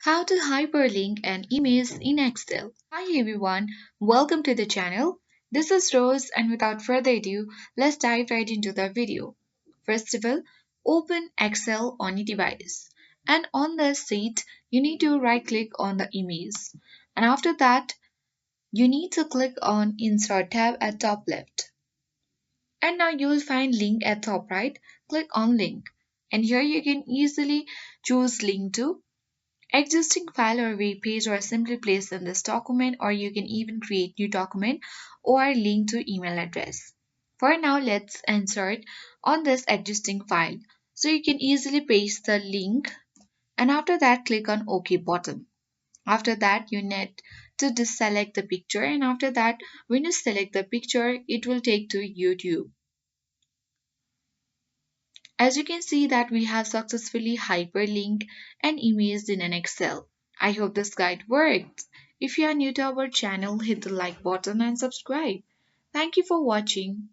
How to hyperlink an image in Excel. Hi everyone, welcome to the channel. This is Rose and without further ado, let's dive right into the video. First of all, open Excel on your device. And on the sheet, you need to right click on the image. And after that, you need to click on Insert tab at top left. And now you will find link at top right. Click on link. And here you can easily choose link to existing file or web page or simply place in this document, or you can even create new document or link to email address. For now, let's insert on this existing file. So you can easily paste the link and after that click on OK button. After that you need to deselect the picture and after that when you select the picture it will take to YouTube. As you can see that we have successfully hyperlinked an image in an Excel. I hope this guide worked. If you are new to our channel, hit the like button and subscribe. Thank you for watching.